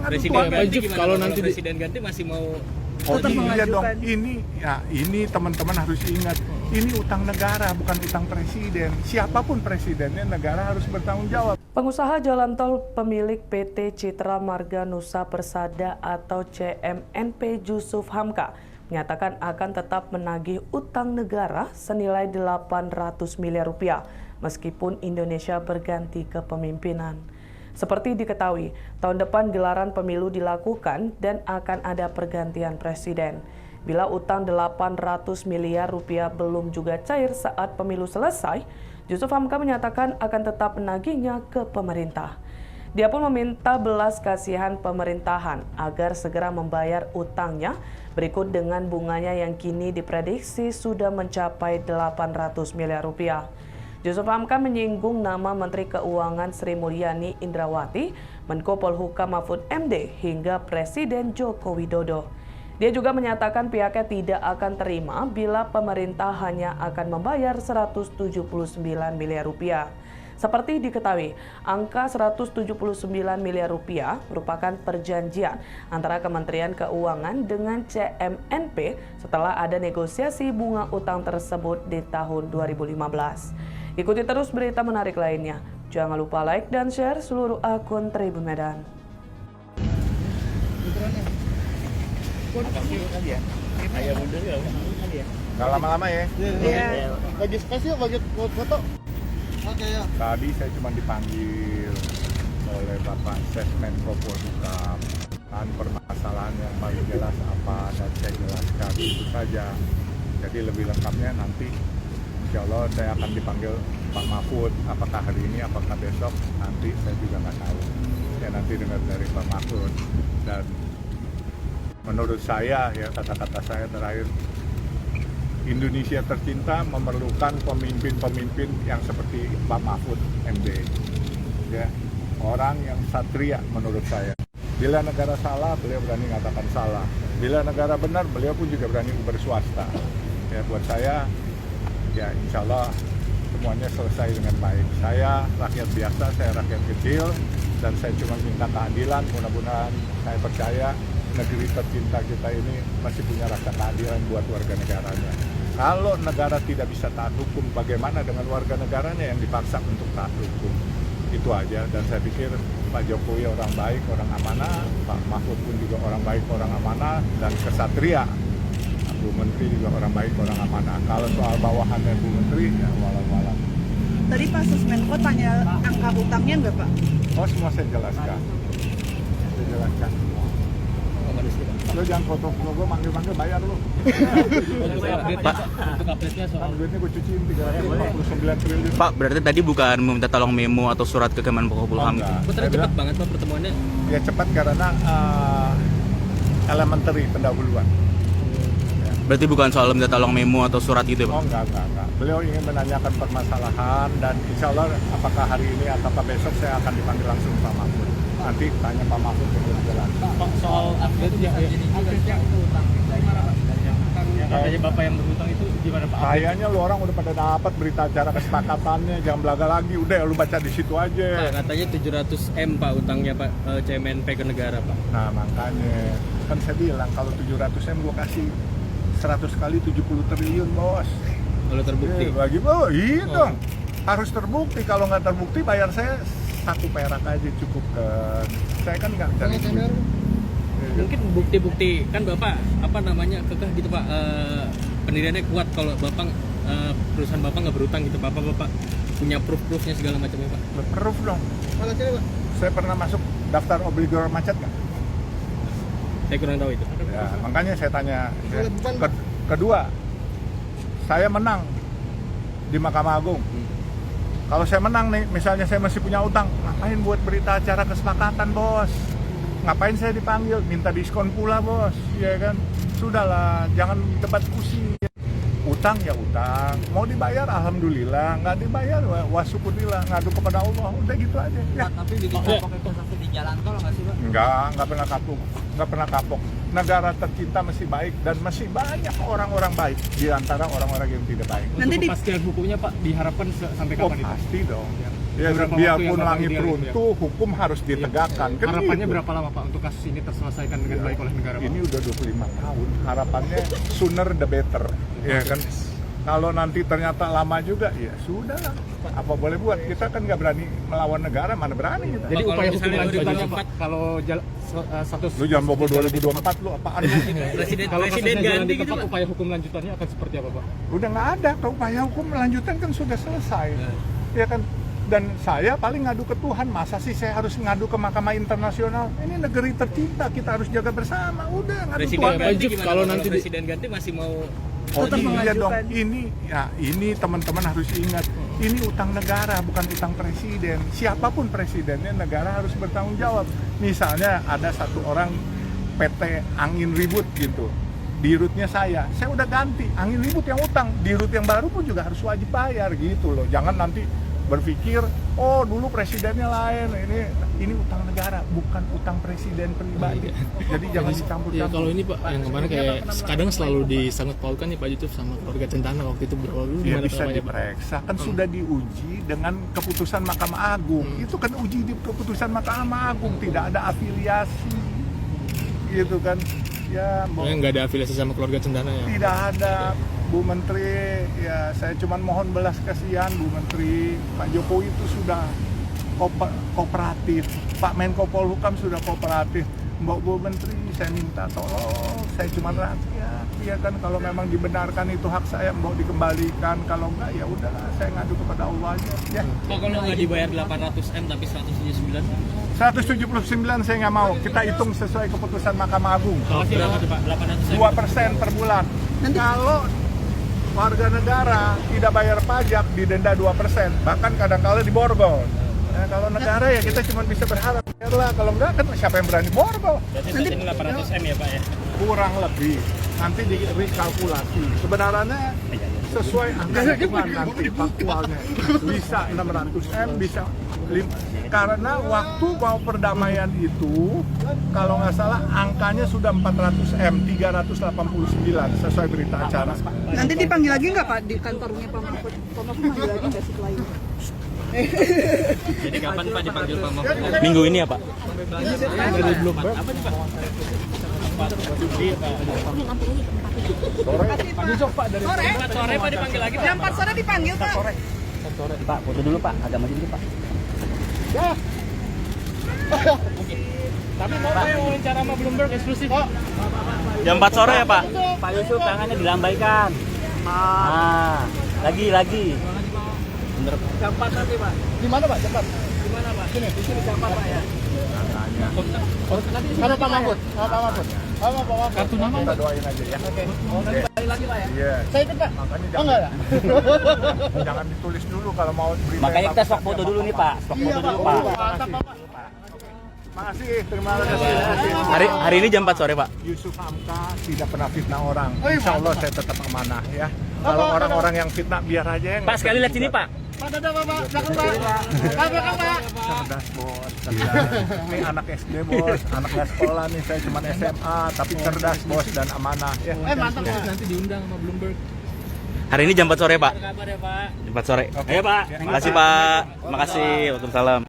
Presiden ganti gimana? Kalau nanti presiden ganti masih mau Tetap iya dong. Ini teman-teman harus ingat, ini utang negara bukan utang presiden. Siapapun presidennya, negara harus bertanggung jawab. Pengusaha jalan tol pemilik PT Citra Marga Nusa Persada atau CMNP Jusuf Hamka menyatakan akan tetap menagih utang negara senilai 800 miliar rupiah meskipun Indonesia berganti kepemimpinan. Seperti diketahui, tahun depan gelaran pemilu dilakukan dan akan ada pergantian presiden. Bila utang 800 miliar rupiah belum juga cair saat pemilu selesai, Jusuf Hamka menyatakan akan tetap menagihnya ke pemerintah. Dia pun meminta belas kasihan pemerintahan agar segera membayar utangnya berikut dengan bunganya yang kini diprediksi sudah mencapai 800 miliar rupiah. Jusuf Hamka menyinggung nama Menteri Keuangan Sri Mulyani Indrawati, Menko Polhukam Mahfud MD, hingga Presiden Joko Widodo. Dia juga menyatakan pihaknya tidak akan terima bila pemerintah hanya akan membayar 179 miliar rupiah. Seperti diketahui, angka 179 miliar rupiah merupakan perjanjian antara Kementerian Keuangan dengan CMNP setelah ada negosiasi bunga utang tersebut di tahun 2015. Ikuti terus berita menarik lainnya. Jangan lupa like dan share seluruh akun Tribun Medan. Gak lama-lama ya. Iya. Bagi spesial bagi foto. Oke ya. Tadi saya cuma dipanggil oleh Bapak Menko Polhukam. Permasalahan yang paling jelas apa dan saya jelaskan itu saja. Jadi lebih lengkapnya nanti Insya Allah saya akan dipanggil Pak Mahfud, apakah hari ini, apakah besok, nanti saya juga nggak tahu. Ya nanti dengar dari Pak Mahfud. Dan menurut saya, ya kata-kata saya terakhir, Indonesia tercinta memerlukan pemimpin-pemimpin yang seperti Pak Mahfud MD. Ya, orang yang satria menurut saya. Bila negara salah, beliau berani mengatakan salah. Bila negara benar, beliau pun juga berani berswasta. Ya, buat saya, ya insya Allah semuanya selesai dengan baik. Saya rakyat biasa, saya rakyat kecil, dan saya cuma minta keadilan. Mudah-mudahan saya percaya negeri tercinta kita ini masih punya rasa keadilan buat warga negaranya. Kalau negara tidak bisa taat hukum, bagaimana dengan warga negaranya yang dipaksa untuk taat hukum? Itu aja, dan saya pikir Pak Jokowi orang baik, orang amanah, Pak Mahfud pun juga orang baik, orang amanah, dan kesatria. Bu Menteri juga orang baik, orang amanah. Kalau soal bawahannya Bu Menteri, ya walau-walau. Tadi Pak Susmenko tanya angka utangnya nggak Pak? Oh, semua saya jelaskan. Saya jelaskan. Lo jangan foto gue manggil-manggil, bayar lo. Pak, untuk update-nya soal Duitnya gue cuciin 359 triliun. Pak, berarti tadi bukan meminta tolong memo atau surat ke Kemenko Polhukam? Betul, cepat banget Pak pertemuannya. Ya cepat karena elementary pendahuluan. Berarti bukan soal minta tolong memo atau surat gitu ya, Pak? Oh enggak. Beliau ingin menanyakan permasalahan dan insya Allah apakah hari ini atau besok saya akan dipanggil langsung Pak Mahfud. Nanti tanya Pak Mahfud yang jelas. Pak, soal update yang itu utang yang katanya Bapak yang berutang itu gimana Pak? Kayaknya lu orang udah pada dapat berita acara kesepakatannya, jangan belaga lagi. Udah lu baca di situ aja. Pak, katanya 700 M Pak utangnya Pak CMNP ke negara Pak. Nah makanya kan saya bilang kalau 700 M gua kasih 100 kali 70 triliun bos. Kalau terbukti. Bagi iya dong. Harus terbukti. Kalau nggak terbukti bayar saya 1 perak aja cukup kan. Saya kan nggak cari duit. Mungkin bukti-bukti kan Bapak apa namanya kekeh gitu Pak, pendiriannya kuat kalau Bapak perusahaan Bapak nggak berutang gitu Bapak punya proof-proofnya segala macamnya Pak. Proof dong. Kalau sini Pak. Saya pernah masuk daftar obligor macet nggak? Saya kurang tahu itu. Ya, makanya saya tanya. Kedua, saya menang di Mahkamah Agung. Kalau saya menang nih, misalnya saya masih punya utang, ngapain buat berita acara kesepakatan bos? Ngapain saya dipanggil? Minta diskon pula bos, ya kan? Sudahlah, jangan debat pusing. Utang ya utang, mau dibayar alhamdulillah, nggak dibayar wasyukurillah, ngadu kepada Allah, udah gitu aja. Ya. Tapi bikin kapok investasi di jalan tol nggak sih Pak? Nggak pernah kapok. Negara tercinta masih baik dan masih banyak orang-orang baik di antara orang-orang yang tidak baik. Untuk kepastian hukumnya Pak diharapkan sampai kapan itu? Pasti dong. Ya, Berapa biarpun waktu yang Bapak langit idealin, runtuh, hukum harus ditegakkan. Kan Harapannya gitu. berapa lama Pak untuk kasus ini terselesaikan dengan baik oleh negara Pak? Ini udah 25 tahun, harapannya sooner the better. Ya kan, kalau nanti ternyata lama juga, ya sudah lah. Apa boleh buat? Kita kan nggak berani melawan negara, mana berani kita. Jadi Kalau upaya hukum misalnya lanjutannya 2024, Pak, kalau status Lu jangan bawa 2024 lu apaan lu? Presiden kalau presiden kasusnya jalan ganti di gitu tempat, Pak. upaya hukum lanjutannya akan seperti apa Pak? Udah nggak ada, upaya hukum lanjutan kan sudah selesai. Ya kan, dan saya paling ngadu ke Tuhan, masa sih saya harus ngadu ke Mahkamah Internasional? Ini negeri tercinta, kita harus jaga bersama. Udah ngadu Presiden Tuhan. ganti Juf, gimana? kalau Kalau nanti di- presiden ganti masih mau Oh iya dong, ini teman-teman harus ingat, ini utang negara bukan utang presiden. Siapapun presidennya, negara harus bertanggung jawab. Misalnya ada satu orang PT Angin Ribut gitu, dirutnya saya udah ganti, Angin Ribut yang utang, dirut yang baru pun juga harus wajib bayar gitu loh. Jangan nanti berpikir, oh dulu presidennya lain, ini utang negara bukan utang presiden pribadi. Jadi jangan dicampur-campur. Ya kalau ini Pak, yang kemarin kayak kadang selalu disangkut pautkan nih Pak Yusuf sama keluarga Centana waktu itu berawal dulu Ya gimana bisa Pak? diperiksa, kan sudah diuji dengan keputusan Mahkamah Agung. Itu kan uji di keputusan Mahkamah Agung, tidak ada afiliasi, gitu kan? Ya, Nggak ada afiliasi sama keluarga Centana ya? tidak ada. Bu Menteri, ya saya cuma mohon belas kasihan Bu Menteri. Pak Jokowi itu sudah kooperatif, Pak Menko Polhukam sudah kooperatif. Mbak Bu Menteri, saya minta tolong, saya cuma rakyat, ya kan, kalau memang dibenarkan itu hak saya, mau dikembalikan, kalau enggak ya udahlah, saya ngadu kepada Allah aja. Ya. Pak, kalau nggak dibayar 800 M tapi 179 179 saya nggak mau, kita hitung sesuai keputusan Mahkamah Agung. berapa tuh Pak? 800 M 2% per bulan. Kalau warga negara tidak bayar pajak didenda 2%, bahkan kadang-kala diborgol. Nah, kalau negara ya kita cuma bisa berharap, bayarlah. Kalau enggak kan siapa yang berani borgol? Berarti saat ini 800 M ya Pak ya? Kurang lebih, nanti di rekalkulasi. Sebenarnya sesuai angka hitungan nanti faktualnya bisa 600 M, bisa karena waktu mau perdamaian itu kalau nggak salah angkanya sudah 400 M, 389 sesuai berita acara. Nanti dipanggil lagi nggak Pak di kantornya Pak Mahfud? Pak Mahfud panggil lagi nggak setelah ini? Jadi kapan Pak dipanggil Pak Mahfud? Minggu ini ya Pak? Dari belum Pak. Apa nih Pak? Sore? Sore Pak dipanggil lagi Pak. Jam 4 sore dipanggil Pak. Pak, foto dulu Pak, agak maju dulu Pak. Tapi mau Pak yang wawancara sama Bloomberg eksklusif. Jam 4 sore ya Pak? Pak Yusuf tangannya dilambaikan. Ah, lagi. Bener. Jam 4 nanti Pak. Di mana Pak? Cepat. Di mana Pak? Sini, di sini jam 4 Pak ya. Sama Pak Mahfud. Sama Pak Mahfud. Sama Pak Mahfud. Kartu nama Kita doain aja ya. Oke. Mau nanti balik lagi Pak ya? Iya. Saya ikut Pak. Makanya Oh enggak ya? jangan ditulis dulu kalau mau berita. Makanya kita stok foto dulu nih Pak. Stok Iya foto Pak. dulu Pak. Mantap Pak. Makasih, terima kasih. Hari ini jam 4 sore Pak? Yusuf Hamka tidak pernah fitnah orang. Insya Allah saya tetap amanah ya. Kalau orang-orang yang fitnah biar aja yang. Pak sekali lihat sini Pak. Pak dadah Pak. Belakang Pak. Belakang Pak. Cerdas bos, cerdas. Ini anak SD bos, anak nggak sekolah nih, saya cuma SMA, tapi cerdas bos dan amanah ya. Mantap Pak. Nanti diundang sama Bloomberg. Hari ini jam 4 sore Pak? Kabar ya Pak. Jam 4 sore. Oke. Ayo Pak. Makasih Pak. Makasih. Waalaikumsalam.